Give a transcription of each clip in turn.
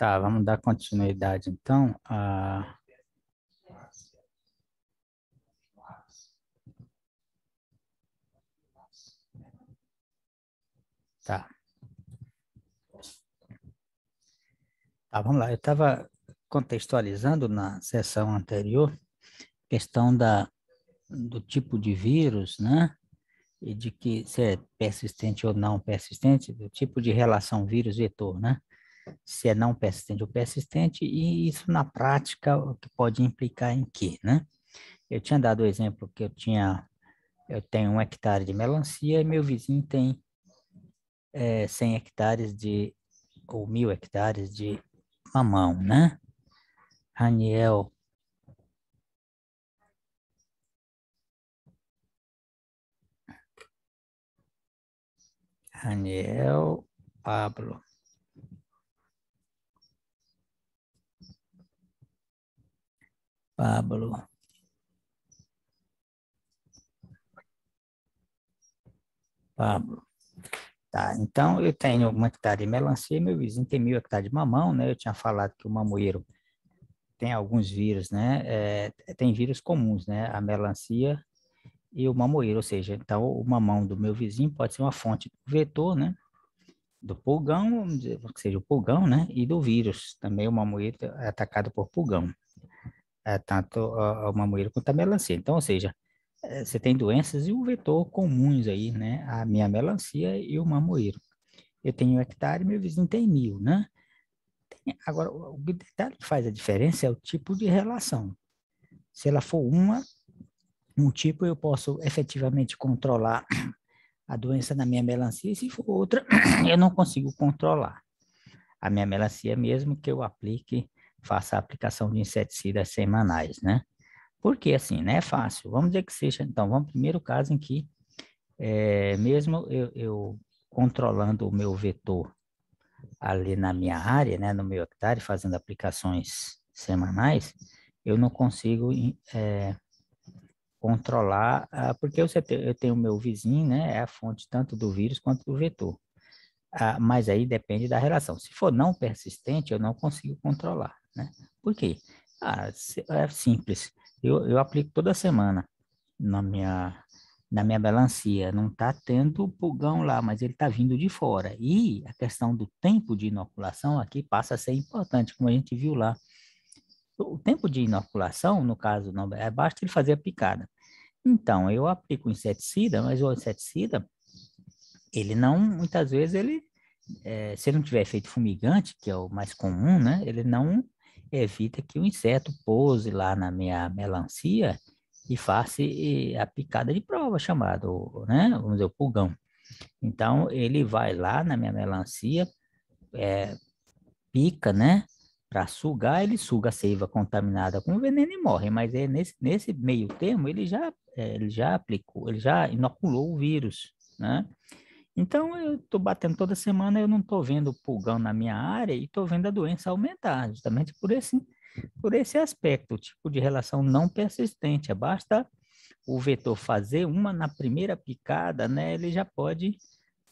Tá, vamos dar continuidade então. Tá, tá, vamos lá. Eu estava contextualizando na sessão anterior questão do tipo de vírus, né? E de que se é persistente ou não persistente, do tipo de relação vírus-vetor, né? Se é não persistente ou persistente, e isso na prática o que pode implicar em quê, né? Eu tinha dado o exemplo que eu tenho 1 hectare de melancia e meu vizinho tem 100 hectares ou 1.000 hectares de mamão, né? Raniel, Raniel, Pablo, Pablo, Pablo. Tá, então eu tenho 1 hectare de melancia e meu vizinho tem 1.000 hectares de mamão, né? Eu tinha falado que o mamoeiro tem alguns vírus, né? Tem vírus comuns, né? A melancia e o mamoeiro, ou seja, então o mamão do meu vizinho pode ser uma fonte do vetor, né? Do pulgão, vamos dizer, que seja o pulgão, né? E do vírus, também o mamoeiro é atacado por pulgão. Tanto o mamoeiro quanto a melancia. Então, ou seja, você tem doenças e o vetor comuns aí, né? A minha melancia e o mamoeiro. Eu tenho 1 hectare, meu vizinho tem 1.000, né? Agora, o detalhe que faz a diferença é o tipo de relação. Se ela for um tipo, eu posso efetivamente controlar a doença na minha melancia, e se for outra, eu não consigo controlar. A minha melancia, mesmo que eu faça a aplicação de inseticidas semanais, né? Porque assim, né? É fácil. Vamos dizer que seja, então, vamos ao primeiro caso em que, mesmo eu controlando o meu vetor ali na minha área, né, no meu hectare, fazendo aplicações semanais, eu não consigo controlar, porque eu tenho o meu vizinho, né, é a fonte tanto do vírus quanto do vetor. Mas aí depende da relação. Se for não persistente, eu não consigo controlar, né? Por quê? É simples. Eu aplico toda semana na minha, na minha melancia. Não está tendo pulgão lá, mas ele está vindo de fora. E a questão do tempo de inoculação aqui passa a ser importante, como a gente viu lá. O tempo de inoculação, no caso, não basta ele fazer a picada. Então, eu aplico o inseticida, mas o inseticida, ele não, muitas vezes, se ele não tiver efeito fumigante, que é o mais comum, né? Ele não evita que o inseto pouse lá na minha melancia e faça a picada de prova, chamado, né? Vamos dizer, o pulgão. Então, ele vai lá na minha melancia, pica, né? Para sugar, ele suga a seiva contaminada com veneno e morre. Mas nesse meio termo, ele já aplicou, ele já inoculou o vírus, né? Então, eu estou batendo toda semana, eu não estou vendo pulgão na minha área e estou vendo a doença aumentar, justamente por esse aspecto, o tipo de relação não persistente. Basta o vetor fazer uma na primeira picada, né? Ele já pode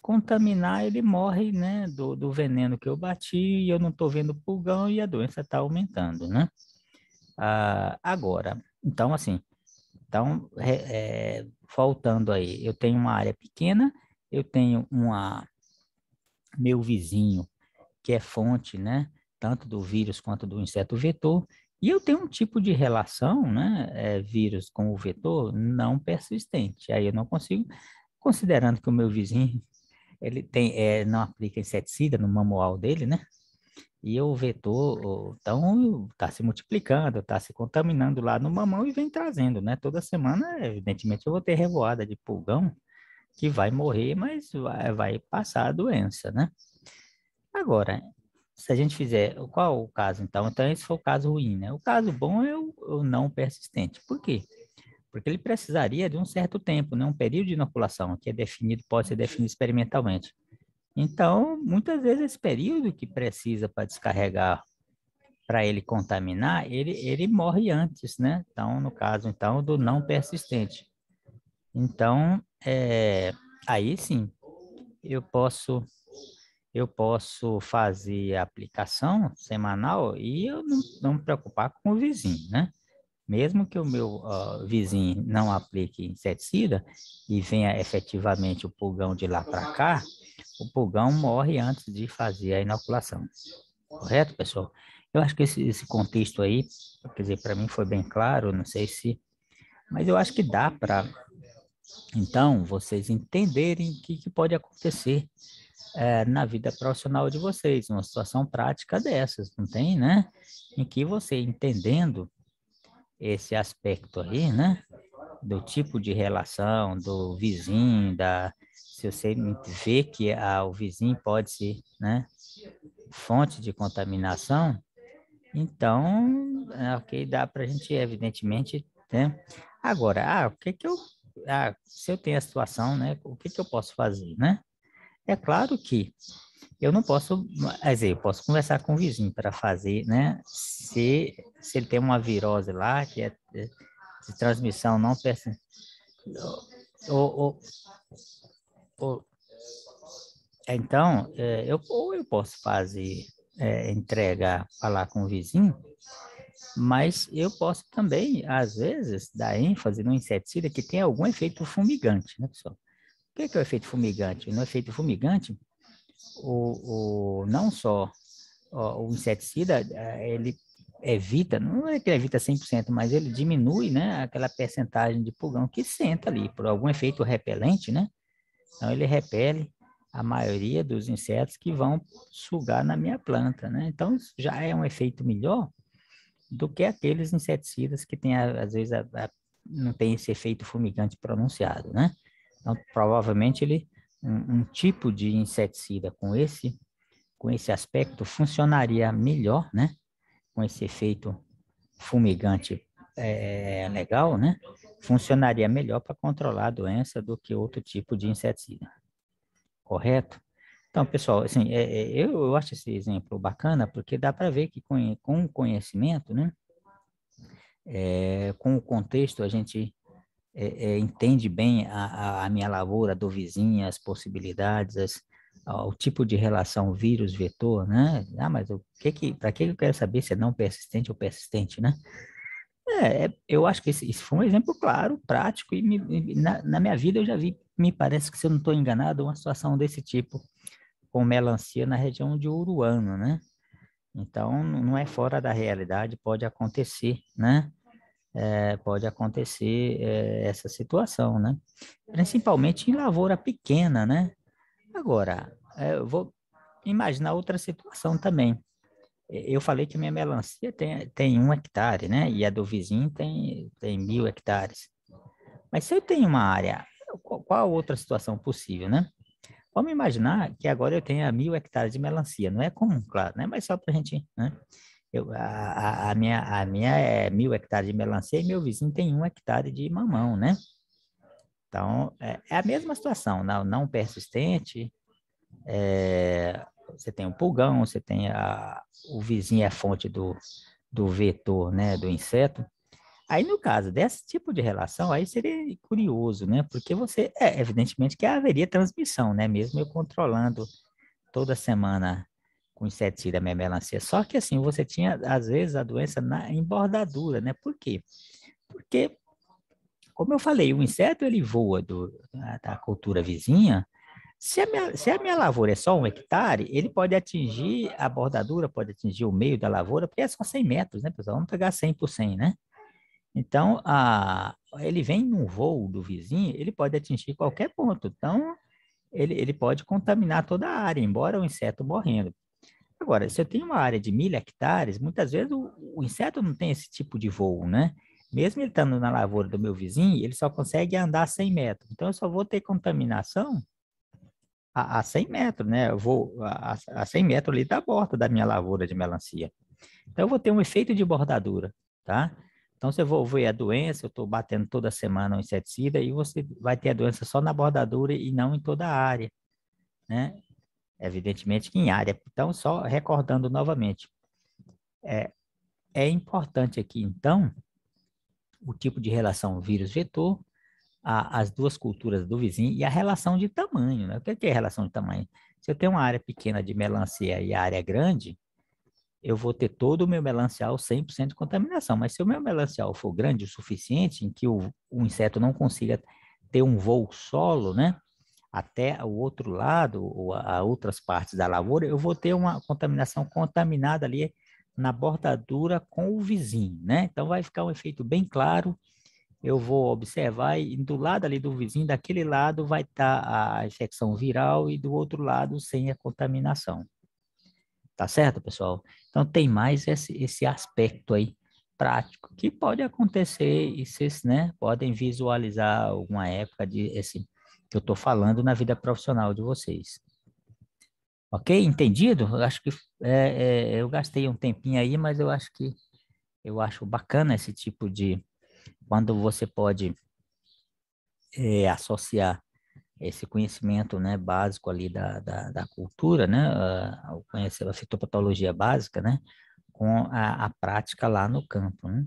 contaminar, ele morre, né? Do veneno que eu bati e eu não estou vendo pulgão e a doença está aumentando, né? Agora, então, assim, voltando aí, eu tenho uma área pequena, eu tenho meu vizinho, que é fonte, né, tanto do vírus quanto do inseto vetor, e eu tenho um tipo de relação, né, vírus com o vetor não persistente. Aí eu não consigo, considerando que o meu vizinho, ele não aplica inseticida no manual dele, né, e o vetor, então, está se multiplicando, está se contaminando lá no mamão e vem trazendo, né? Toda semana, evidentemente, eu vou ter revoada de pulgão que vai morrer, mas vai passar a doença, né? Agora, se a gente fizer, qual o caso então? Então, esse foi o caso ruim, né? O caso bom é o não persistente. Por quê? Porque ele precisaria de um certo tempo, né? Um período de inoculação, que é definido, pode ser definido experimentalmente. Então, muitas vezes esse período que precisa para descarregar, para ele contaminar, ele morre antes, né? Então, no caso, então, do não persistente. Então, aí sim, eu posso eu posso fazer a aplicação semanal e eu não me preocupar com o vizinho, né? Mesmo que o meu vizinho não aplique inseticida e venha efetivamente o pulgão de lá para cá, o pulgão morre antes de fazer a inoculação. Correto, pessoal? Eu acho que esse contexto aí, quer dizer, para mim foi bem claro, não sei se, mas eu acho que dá para, então, vocês entenderem o que pode acontecer na vida profissional de vocês, uma situação prática dessas, não tem, né? Em que você entendendo esse aspecto aí, né? Do tipo de relação, do vizinho, se você vê que o vizinho pode ser, né, fonte de contaminação, então, ok, dá para a gente, evidentemente, né? Agora, o que que eu, se eu tenho a situação, né, o que que eu posso fazer, né? É claro que eu não posso, quer dizer, eu posso conversar com o vizinho para fazer, né? Se ele tem uma virose lá, que é de transmissão não perce- ou, ou, ou, então, eu posso fazer, entregar, falar com o vizinho, mas eu posso também, às vezes, dar ênfase no inseticida que tem algum efeito fumigante, né, pessoal? O que é o efeito fumigante? No efeito fumigante, não só o inseticida, ele evita, não é que ele evita 100%, mas ele diminui, né, aquela percentagem de pulgão que senta ali, por algum efeito repelente, né? Então, ele repele a maioria dos insetos que vão sugar na minha planta, né? Então, isso já é um efeito melhor do que aqueles inseticidas que tem, às vezes, não tem esse efeito fumigante pronunciado, né? Então, provavelmente, um tipo de inseticida com esse aspecto funcionaria melhor, né? Com esse efeito fumigante legal, né? Funcionaria melhor para controlar a doença do que outro tipo de inseticida, correto? Então, pessoal, assim, eu acho esse exemplo bacana porque dá para ver que com o conhecimento, né? Com o contexto, a gente entende bem a minha lavoura do vizinho, as possibilidades, o tipo de relação vírus-vetor, né? Mas para que eu quero saber se é não persistente ou persistente, né? Eu acho que isso foi um exemplo claro, prático, e na minha vida eu já vi, me parece que se eu não estou enganado, uma situação desse tipo, com melancia na região de Uruano, né? Então, não é fora da realidade, pode acontecer, né? Pode acontecer essa situação, né? Principalmente em lavoura pequena, né? Agora, eu vou imaginar outra situação também. Eu falei que minha melancia tem 1 hectare, né? E a do vizinho tem 1.000 hectares. Mas se eu tenho uma área, qual a outra situação possível, né? Vamos imaginar que agora eu tenha 1.000 hectares de melancia. Não é comum, claro, né? Mas só para a gente, né? A minha é 1.000 hectares de melancia e meu vizinho tem 1 hectare de mamão, né? Então, é a mesma situação, não persistente, você tem o pulgão, você tem o vizinho é a fonte do vetor, né, do inseto. Aí, no caso desse tipo de relação, aí seria curioso, né? Porque evidentemente que haveria transmissão, né? Mesmo eu controlando toda semana com inseticida minha melancia. Só que assim, você tinha, às vezes, a doença em bordadura, né? Por quê? Porque, como eu falei, o inseto ele voa da cultura vizinha. Se a minha lavoura é só 1 hectare, ele pode atingir a bordadura, pode atingir o meio da lavoura, porque é só 100 metros, né, pessoal? Vamos pegar 100 por 100, né? Então, ele vem num voo do vizinho, ele pode atingir qualquer ponto. Então, ele pode contaminar toda a área, embora o inseto morrendo. Agora, se eu tenho uma área de 1.000 hectares, muitas vezes o inseto não tem esse tipo de voo, né? Mesmo ele estando na lavoura do meu vizinho, ele só consegue andar 100 metros. Então, eu só vou ter contaminação a 100 metros, né? Eu vou a 100 metros ali da borda da minha lavoura de melancia. Então, eu vou ter um efeito de bordadura, tá? Então, se eu vou ver a doença, eu estou batendo toda semana um inseticida e você vai ter a doença só na bordadura e não em toda a área, né? Evidentemente que em área. Então, só recordando novamente, é, é importante aqui, então, o tipo de relação vírus-vetor, as duas culturas do vizinho e a relação de tamanho, né? O que é a relação de tamanho? Se eu tenho uma área pequena de melancia e a área grande, eu vou ter todo o meu melancial 100% de contaminação. Mas se o meu melancial for grande o suficiente, em que o inseto não consiga ter um voo solo, né? Até o outro lado, ou a outras partes da lavoura, eu vou ter uma contaminação contaminada ali na bordadura com o vizinho, né? Então vai ficar um efeito bem claro. Eu vou observar e do lado ali do vizinho, daquele lado vai estar a infecção viral e do outro lado sem a contaminação. Tá certo, pessoal? Então tem mais esse aspecto aí prático que pode acontecer e vocês, né, podem visualizar alguma época de esse que eu estou falando na vida profissional de vocês. Ok? Entendido? Eu acho que eu gastei um tempinho aí, mas eu acho bacana esse tipo de quando você pode associar esse conhecimento, né, básico ali da cultura, né, conhecer a fitopatologia básica, né, com a prática lá no campo, né?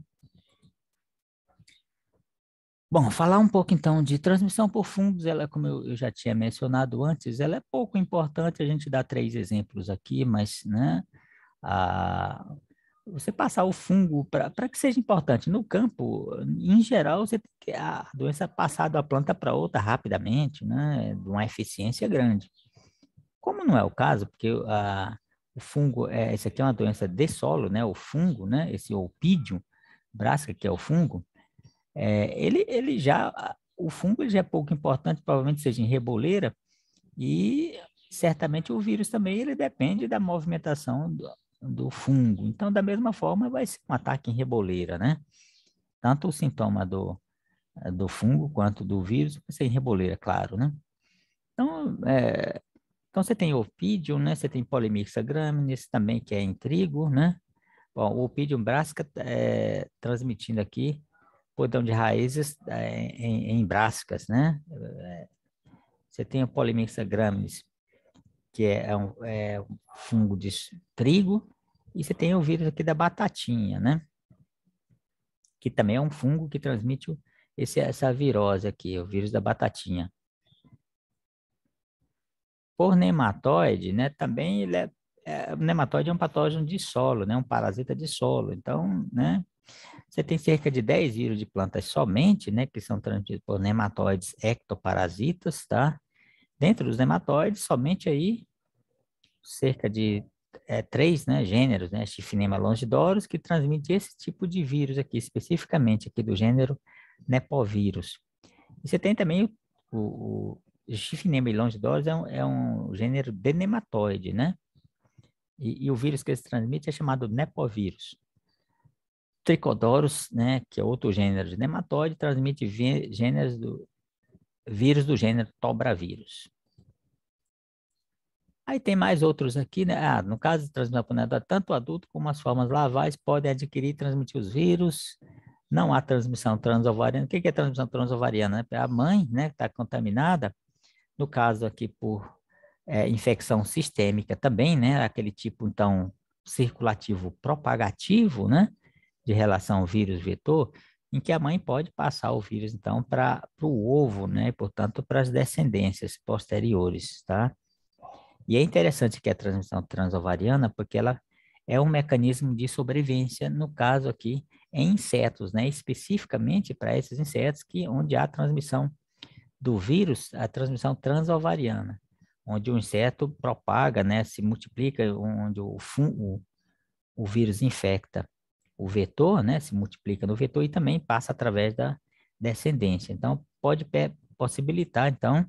Bom, falar um pouco então de transmissão por fungos, ela, como eu já tinha mencionado antes, ela é pouco importante, a gente dá 3 exemplos aqui, mas, né, a, você passar o fungo, para que seja importante, no campo, em geral, você tem que a doença passar da planta para outra rapidamente, né, de uma eficiência grande. Como não é o caso, porque o fungo, esse aqui é uma doença de solo, né, o fungo, né, esse Opidium brassica, que é o fungo, ele já, o fungo ele já é pouco importante, provavelmente seja em reboleira, e certamente o vírus também, ele depende da movimentação do fungo. Então, da mesma forma, vai ser um ataque em reboleira, né? Tanto o sintoma do fungo quanto do vírus vai ser em reboleira, claro, né? Então, então você tem Opidium, né? Você tem Polymyxa graminis também, que é em trigo, né? Bom, o Opidium brassica transmitindo aqui cordão de raízes em brassicas, né? Você tem o Polymyxa graminis, que é um fungo de trigo, e você tem o vírus aqui da batatinha, né? Que também é um fungo que transmite essa virose aqui, o vírus da batatinha. Por nematóide, né? Também o nematóide é um patógeno de solo, né? Um parasita de solo. Então, né? Você tem cerca de 10 vírus de plantas somente, né? Que são transmitidos por nematóides ectoparasitas, tá? Dentro dos nematóides, somente aí cerca de 3, né, gêneros, né, Chifnema longidorus, que transmite esse tipo de vírus aqui, especificamente aqui do gênero Nepovírus. E você tem também o Chifnema longidorus é um gênero de nematóide, né? E o vírus que eles transmitem é chamado Nepovírus. Tricodoros, né, que é outro gênero de nematóide, transmite vírus do gênero Tobravírus. Aí tem mais outros aqui, né? No caso de transmissão por nadador, tanto o adulto como as formas lavais podem adquirir e transmitir os vírus. Não há transmissão transovariana. O que é transmissão transovariana? A mãe, né, está contaminada, no caso aqui por infecção sistêmica também, né? Aquele tipo, então, circulativo propagativo, né? De relação vírus-vetor, em que a mãe pode passar o vírus, então, para o ovo, né? E, portanto, para as descendências posteriores, tá? E é interessante que a transmissão transovariana, porque ela é um mecanismo de sobrevivência, no caso aqui, em insetos, né? Especificamente para esses insetos onde há transmissão do vírus, a transmissão transovariana, onde o inseto propaga, né? Se multiplica, onde o vírus infecta o vetor, né? Se multiplica no vetor e também passa através da descendência. Então, pode possibilitar, então,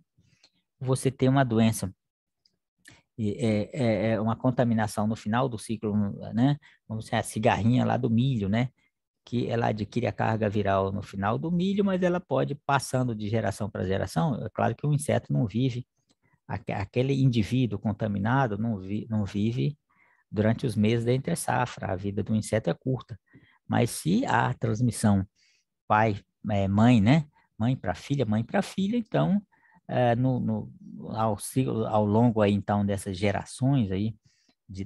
você ter uma doença é uma contaminação no final do ciclo, né? Vamos dizer, a cigarrinha lá do milho, né? Que ela adquire a carga viral no final do milho, mas ela pode, passando de geração para geração, é claro que o inseto não vive, aquele indivíduo contaminado não vive durante os meses da entre-safra, a vida do inseto é curta. Mas se há transmissão pai, mãe, né? Mãe para filha, então, ao longo aí, então, dessas gerações aí,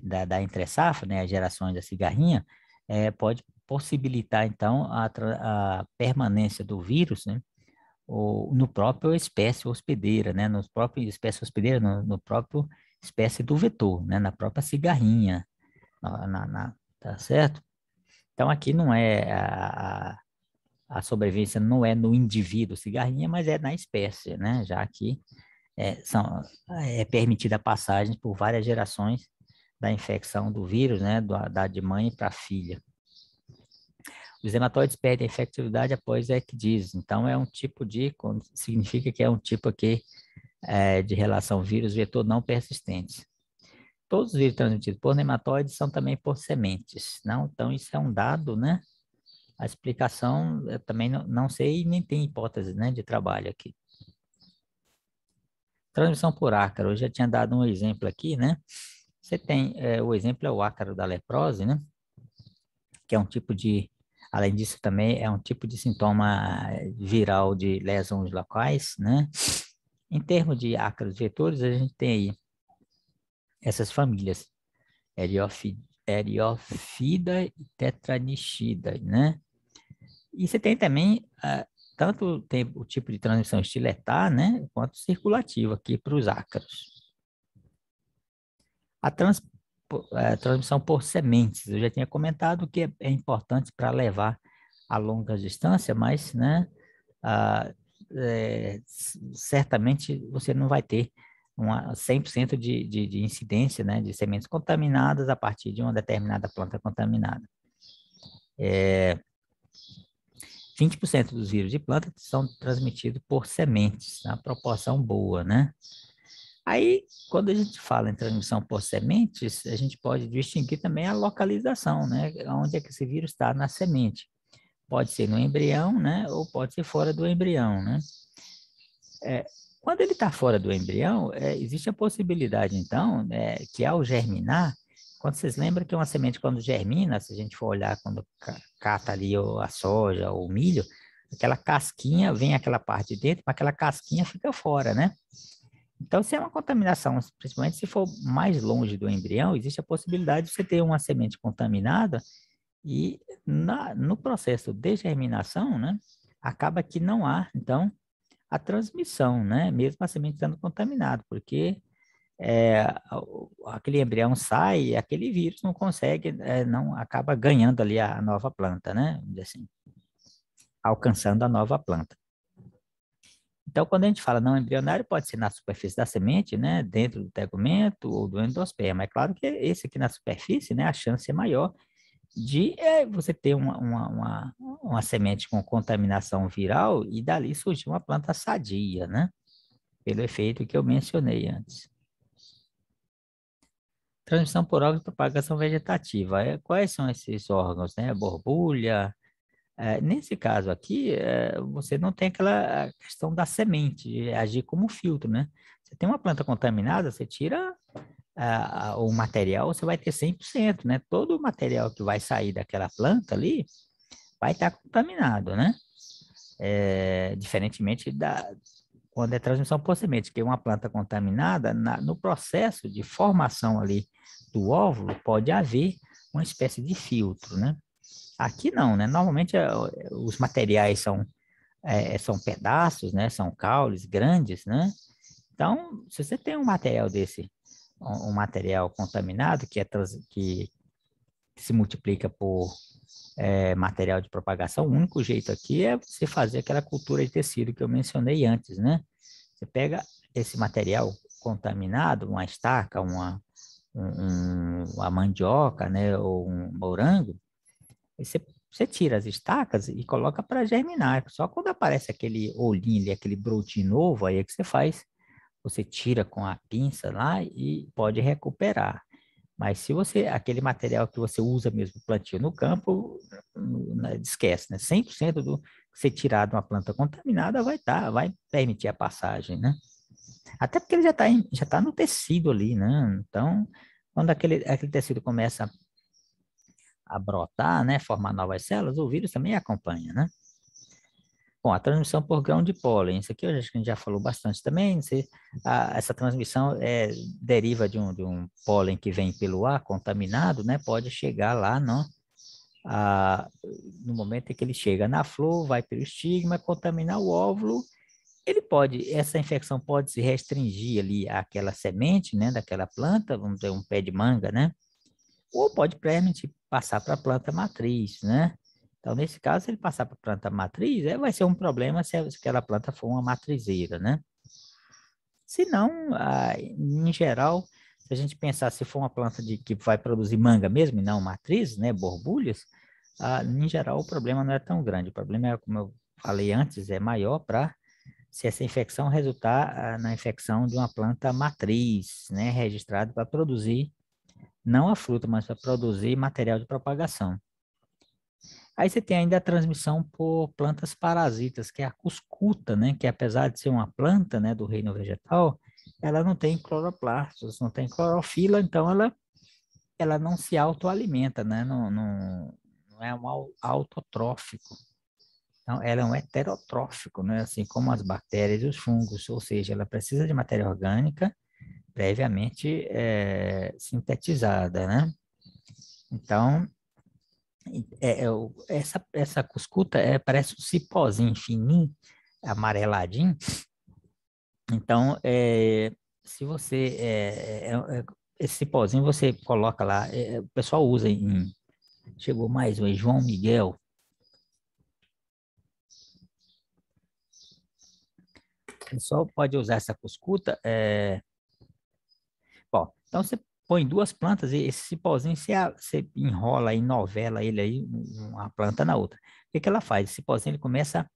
da entre-safra, né? As gerações da cigarrinha, pode possibilitar, então, a permanência do vírus, né? no próprio espécie hospedeira, né? No próprio espécie hospedeira, no próprio espécie do vetor, né? Na própria cigarrinha, tá certo? Então, aqui não é a sobrevivência não é no indivíduo cigarrinha, mas é na espécie, né? Já que é permitida a passagem por várias gerações da infecção do vírus, né? Da de mãe para filha. Os hematóides perdem a efetividade após a ecdise. Então, é um tipo significa que é um tipo aqui de relação vírus-vetor não persistente. Todos os vírus transmitidos por nematóides são também por sementes, não? Então, isso é um dado, né? A explicação, eu também não sei e nem tem hipótese, né, de trabalho aqui. Transmissão por ácaro, eu já tinha dado um exemplo aqui, né? Você tem, o exemplo é o ácaro da leprose, né? Que é um tipo além disso também é um tipo de sintoma viral de lesões locais, né? Em termos de ácaros vetores, a gente tem aí essas famílias, Eriofida e Tetranixida, né? E você tem também, tanto tem o tipo de transmissão estiletar, né, quanto circulativa aqui para os ácaros. A transmissão por sementes, eu já tinha comentado que é importante para levar a longa distância, mas, né, certamente você não vai ter 100% de incidência, né, de sementes contaminadas a partir de uma determinada planta contaminada. 20% dos vírus de planta são transmitidos por sementes, uma proporção boa, né? Aí, quando a gente fala em transmissão por sementes, a gente pode distinguir também a localização, né? Onde é que esse vírus está na semente. Pode ser no embrião, né? Ou pode ser fora do embrião, né? Quando ele está fora do embrião, existe a possibilidade, então, que ao germinar, quando vocês lembram que uma semente, quando germina, se a gente for olhar quando cata ali a soja ou o milho, aquela casquinha, vem aquela parte de dentro, mas aquela casquinha fica fora, né? Então, se é uma contaminação, principalmente se for mais longe do embrião, existe a possibilidade de você ter uma semente contaminada e no processo de germinação, né, acaba que não há, então, a transmissão, né, mesmo a semente estando contaminada, porque aquele embrião sai e aquele vírus não consegue, não acaba ganhando ali a nova planta, né, vamos dizer assim, alcançando a nova planta. Então, quando a gente fala não embrionário, pode ser na superfície da semente, né, dentro do tegumento ou do endosperma. É claro que esse aqui na superfície, né, a chance é maior de você ter uma semente com contaminação viral e dali surgir uma planta sadia, né, pelo efeito que eu mencionei antes. Transmissão por órgãos de propagação vegetativa. Quais são esses órgãos, né? Borbulha. Nesse caso aqui, você não tem aquela questão da semente, de agir como filtro, né? Você tem uma planta contaminada, você tira o material, você vai ter 100%, né? Todo o material que vai sair daquela planta ali vai estar contaminado, né? Diferentemente quando é transmissão por semente, que é uma planta contaminada, no processo de formação ali do óvulo, pode haver uma espécie de filtro, né? Aqui não, né? Normalmente os materiais são pedaços, né? São caules grandes, né? Então, se você tem um material desse, um material contaminado que se multiplica por material de propagação, o único jeito aqui é você fazer aquela cultura de tecido que eu mencionei antes, né? Você pega esse material contaminado, uma estaca, uma mandioca, né? Ou um morango, e você tira as estacas e coloca para germinar. Só quando aparece aquele olhinho ali, aquele brotinho novo, aí é que você faz. Você tira com a pinça lá e pode recuperar. Mas se aquele material que você usa mesmo plantio no campo, esquece, né? 100% do que você tirar de uma planta contaminada vai permitir a passagem, né? Até porque ele já tá no tecido ali, né? Então, quando aquele tecido começa a brotar, né, formar novas células, o vírus também acompanha, né? Bom, a transmissão por grão de pólen, isso aqui eu acho que a gente já falou bastante também, essa transmissão deriva de um pólen que vem pelo ar contaminado, né, pode chegar lá no momento em que ele chega na flor, vai pelo estigma, contaminar o óvulo essa infecção pode se restringir ali àquela semente, né, daquela planta, vamos dizer, um pé de manga, né? Ou pode previamente passar para a planta matriz, né? Então, nesse caso, se ele passar para a planta matriz, vai ser um problema se aquela planta for uma matrizeira, né? Se não, em geral, se a gente pensar se for uma planta que vai produzir manga mesmo, e não matriz, né, borbulhas, em geral o problema não é tão grande. O problema é, como eu falei antes, é maior para se essa infecção resultar na infecção de uma planta matriz, né, registrada para produzir, não a fruta, mas para produzir material de propagação. Aí você tem ainda a transmissão por plantas parasitas, que é a cuscuta, né? Que apesar de ser uma planta, né, do reino vegetal, ela não tem cloroplastos, não tem clorofila, então ela não se autoalimenta, né? Não é um autotrófico. Então, ela é um heterotrófico, né? Assim como as bactérias e os fungos, ou seja, ela precisa de matéria orgânica previamente sintetizada, né? Então, essa cuscuta parece um cipózinho fininho, amareladinho. Então, se você... esse cipózinho você coloca lá, o pessoal usa chegou mais um, João Miguel. O pessoal pode usar essa cuscuta. Bom, então você põe duas plantas e esse cipózinho você enrola e novela ele aí, uma planta na outra. O que ela faz? Esse cipózinho ele começa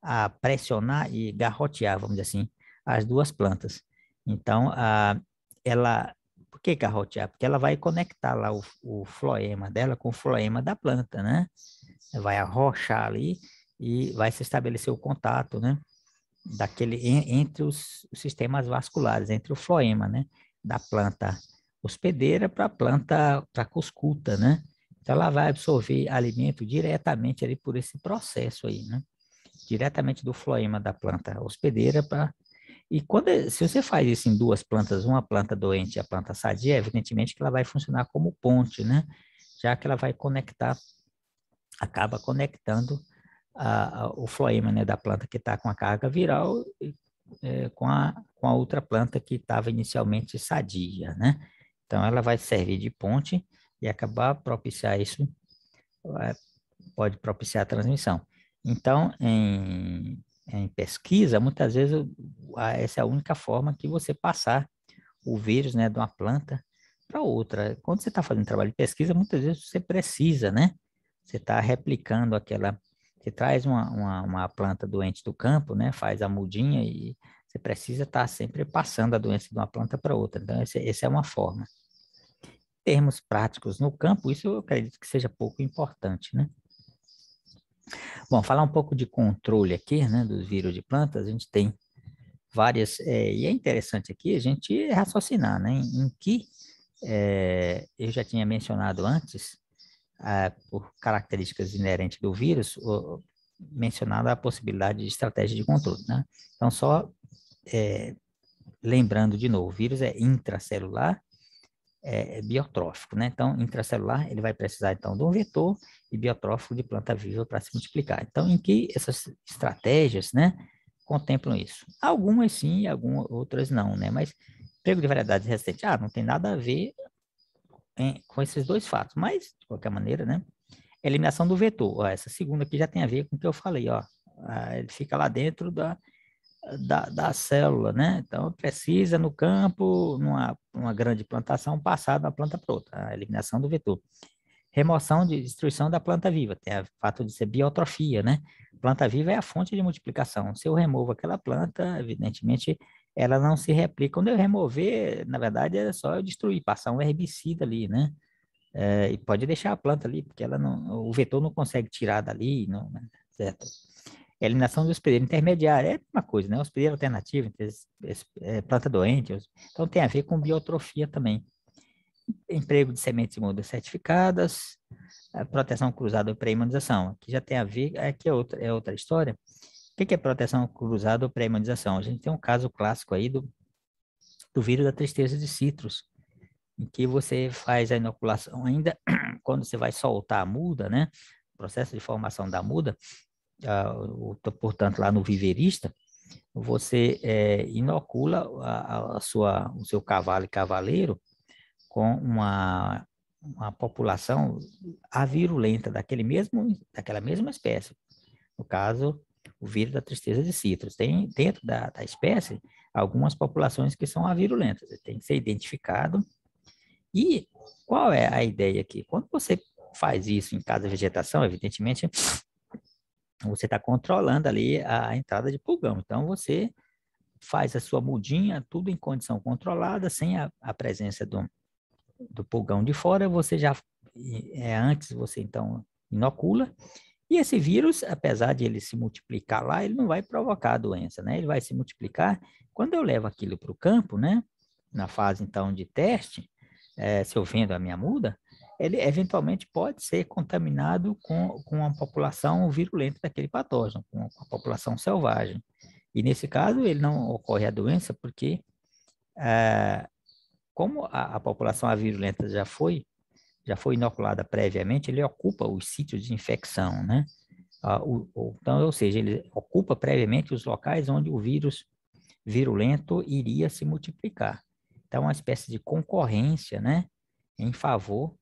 a pressionar e garrotear, vamos dizer assim, as duas plantas. Então, por que garrotear? Porque ela vai conectar lá o floema dela com o floema da planta, né? Vai arrochar ali e vai se estabelecer o contato, né? Entre os sistemas vasculares, entre o floema, né? Da planta hospedeira para a planta, para a cuscuta, né? Então, ela vai absorver alimento diretamente ali por esse processo aí, né? Diretamente do floema da planta hospedeira para... E se você faz isso em duas plantas, uma planta doente e a planta sadia, evidentemente que ela vai funcionar como ponte, né? Já que ela vai acaba conectando o floema, né, da planta que está com a carga viral com a outra planta que estava inicialmente sadia, né? Então, ela vai servir de ponte e acabar propiciar isso, pode propiciar a transmissão. Então, em pesquisa, muitas vezes essa é a única forma que você passar o vírus, né, de uma planta para outra. Quando você está fazendo trabalho de pesquisa, muitas vezes você precisa, né? Você está replicando você traz uma planta doente do campo, né? Faz a mudinha e você precisa estar sempre passando a doença de uma planta para outra. Então, essa é uma forma. Em termos práticos no campo, isso eu acredito que seja pouco importante, né? Bom, falar um pouco de controle aqui, né, dos vírus de plantas, a gente tem várias, e é interessante aqui a gente raciocinar, né, em que eu já tinha mencionado antes, por características inerentes do vírus, mencionado a possibilidade de estratégia de controle, né? Então, só lembrando de novo, o vírus é intracelular, biotrófico, né? Então, intracelular, ele vai precisar, então, de um vetor e biotrófico de planta viva para se multiplicar. Então, em que essas estratégias, né, contemplam isso? Algumas sim, algumas outras não, né? Mas emprego de variedades resistentes, não tem nada a ver com esses dois fatos, mas, de qualquer maneira, né? Eliminação do vetor, essa segunda aqui já tem a ver com o que eu falei, ó. Ele fica lá dentro da célula, né? Então, precisa no campo, numa grande plantação, passar da planta para outra, a eliminação do vetor. Remoção de destruição da planta viva, tem o fato de ser biotrofia, né? Planta viva é a fonte de multiplicação. Se eu removo aquela planta, evidentemente, ela não se replica. Quando eu remover, na verdade, é só eu destruir, passar um herbicida ali, né? E pode deixar a planta ali, porque o vetor não consegue tirar dali, não, né? Certo? Eliminação do hospedeiro intermediário é uma coisa, né? Hospedeiro alternativo, planta doente, então tem a ver com biotrofia também. Emprego de sementes e mudas certificadas, proteção cruzada ou pré-imunização. Aqui já tem a ver, aqui é outra história. O que é proteção cruzada ou pré-imunização? A gente tem um caso clássico aí do vírus da tristeza de citrus, em que você faz a inoculação ainda quando você vai soltar a muda, né? O processo de formação da muda, portanto, lá no viverista, você inocula o seu cavalo e cavaleiro com uma população avirulenta daquela mesma espécie. No caso, o vírus da tristeza de citros. Tem dentro da espécie algumas populações que são avirulentas. Tem que ser identificado. E qual é a ideia aqui? Quando você faz isso em cada vegetação, evidentemente, você está controlando ali a entrada de pulgão. Então, você faz a sua mudinha, tudo em condição controlada, sem a presença do pulgão de fora, você já, antes você então inocula, e esse vírus, apesar de ele se multiplicar lá, ele não vai provocar a doença, né? Ele vai se multiplicar. Quando eu levo aquilo para o campo, né? Na fase então de teste, se eu vendo a minha muda, ele eventualmente pode ser contaminado com a população virulenta daquele patógeno, com a população selvagem. E nesse caso, ele não ocorre a doença porque, como a população virulenta já foi inoculada previamente, ele ocupa os sítios de infecção, né? Então, ou seja, ele ocupa previamente os locais onde o vírus virulento iria se multiplicar. Então, uma espécie de concorrência, né? Em favor,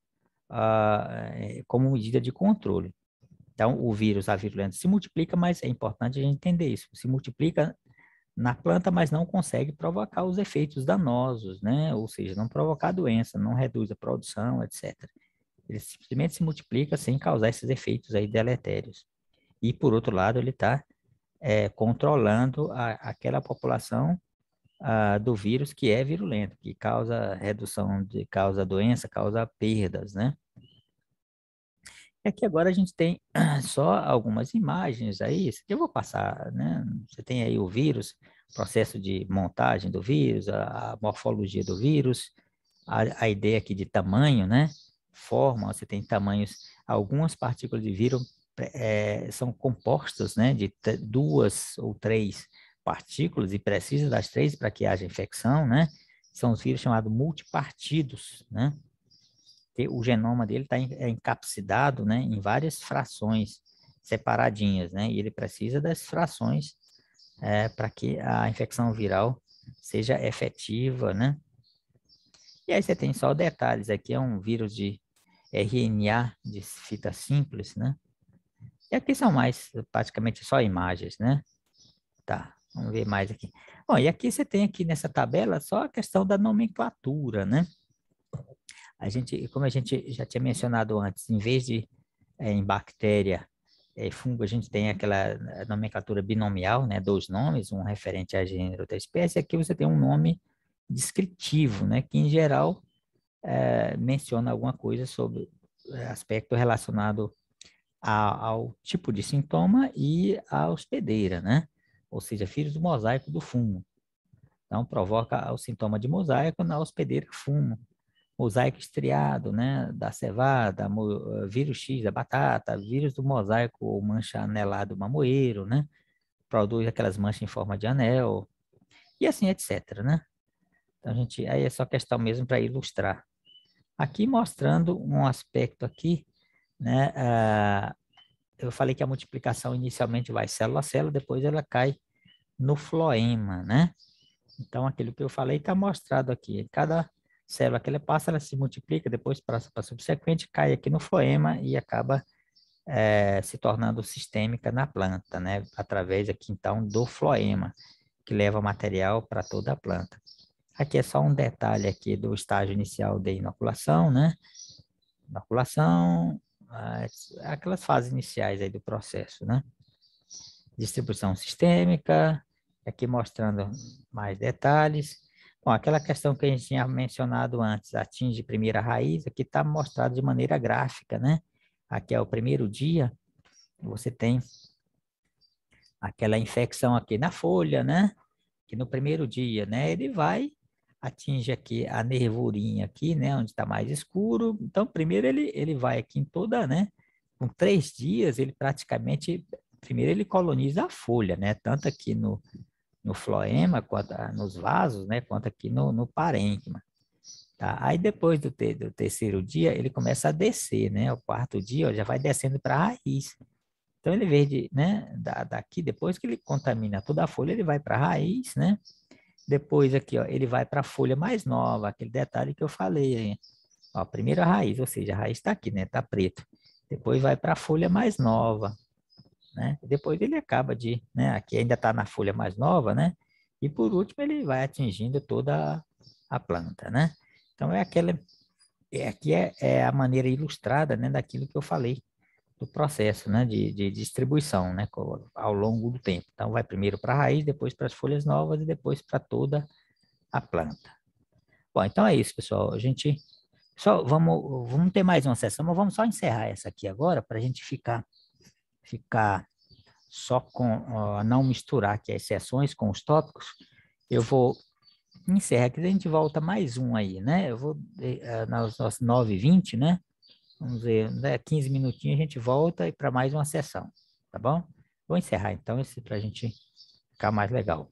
como medida de controle. Então, o vírus virulento se multiplica, mas é importante a gente entender isso. Se multiplica na planta, mas não consegue provocar os efeitos danosos, né? Ou seja, não provocar doença, não reduz a produção, etc. Ele simplesmente se multiplica sem causar esses efeitos aí deletérios. E, por outro lado, ele está controlando aquela população do vírus que é virulento, que causa causa doença, causa perdas, né? E aqui agora a gente tem só algumas imagens aí, isso aqui eu vou passar, né? Você tem aí o vírus, processo de montagem do vírus, a morfologia do vírus, a ideia aqui de tamanho, né? Forma, você tem tamanhos, algumas partículas de vírus são compostas, né? De 2 ou 3 partículas e precisa das 3 para que haja infecção, né? São os vírus chamados multipartidos, né? O genoma dele está encapsidado, né, em várias frações separadinhas, né, e ele precisa das frações para que a infecção viral seja efetiva, né. E aí você tem só detalhes, aqui é um vírus de RNA de fita simples, né, e aqui são mais praticamente só imagens, né. Tá, vamos ver mais aqui. Bom, e aqui você tem aqui nessa tabela só a questão da nomenclatura, né. Como a gente já tinha mencionado antes, em vez de em bactéria e fungo, a gente tem aquela nomenclatura binomial, né, 2 nomes, um referente a gênero, outra espécie. Aqui você tem um nome descritivo, né, que em geral menciona alguma coisa sobre aspecto relacionado ao tipo de sintoma e à hospedeira, né? Ou seja, vírus do mosaico do fumo. Então, provoca o sintoma de mosaico na hospedeira fumo. Mosaico estriado, né, da cevada, vírus X da batata, vírus do mosaico ou mancha anelada do mamoeiro, né, produz aquelas manchas em forma de anel, e assim, etc, né. Então, aí é só questão mesmo para ilustrar. Aqui mostrando um aspecto aqui, né, eu falei que a multiplicação inicialmente vai célula a célula, depois ela cai no floema, né. Então, aquilo que eu falei está mostrado aqui. Cada célula que ela passa, ela se multiplica, depois passa para a subsequente, cai aqui no floema e acaba se tornando sistêmica na planta, né? Através aqui, então, do floema, que leva material para toda a planta. Aqui é só um detalhe aqui do estágio inicial de inoculação, né? Inoculação, aquelas fases iniciais aí do processo, né? Distribuição sistêmica, aqui mostrando mais detalhes. Bom, aquela questão que a gente tinha mencionado antes, atinge primeira raiz, aqui está mostrado de maneira gráfica, né? Aqui é o primeiro dia, você tem aquela infecção aqui na folha, né? Que no primeiro dia, né? Ele atinge aqui a nervurinha aqui, né? Onde está mais escuro. Então, primeiro ele vai aqui em toda, né? Com 3 dias, ele praticamente, primeiro ele coloniza a folha, né? Tanto aqui no floema, quanto nos vasos, né? Quanto aqui no parênquima. Tá? Aí depois do terceiro dia, ele começa a descer, né? O quarto dia ó, já vai descendo para a raiz. Então, ele, em vez de, né, daqui, depois que ele contamina toda a folha, ele vai para a raiz, né? Depois aqui, ó, ele vai para a folha mais nova, aquele detalhe que eu falei aí. Ó, primeiro a raiz, ou seja, a raiz está aqui, né? Está preto. Depois vai para a folha mais nova, né? Depois ele acaba de, né? Aqui ainda está na folha mais nova, né? E por último ele vai atingindo toda a planta, né? Então é aquela, aqui é a maneira ilustrada, né? Daquilo que eu falei do processo, né? De distribuição, né? Ao longo do tempo. Então vai primeiro para a raiz, depois para as folhas novas e depois para toda a planta. Bom, então é isso, pessoal. A gente só vamos ter mais uma sessão, mas vamos só encerrar essa aqui agora para a gente ficar só com, não misturar aqui as sessões com os tópicos. Eu vou encerrar aqui, a gente volta mais um aí, né? Eu vou, nas 9h20, né? Vamos ver, né? 15 minutinhos a gente volta e para mais uma sessão, tá bom? Vou encerrar então, esse para a gente ficar mais legal.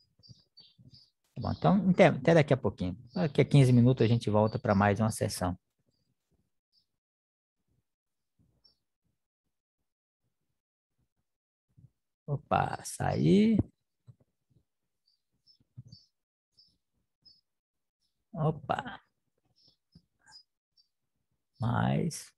Tá bom, então até daqui a pouquinho. Daqui a 15 minutos a gente volta para mais uma sessão. Opa, sair. Opa, mais.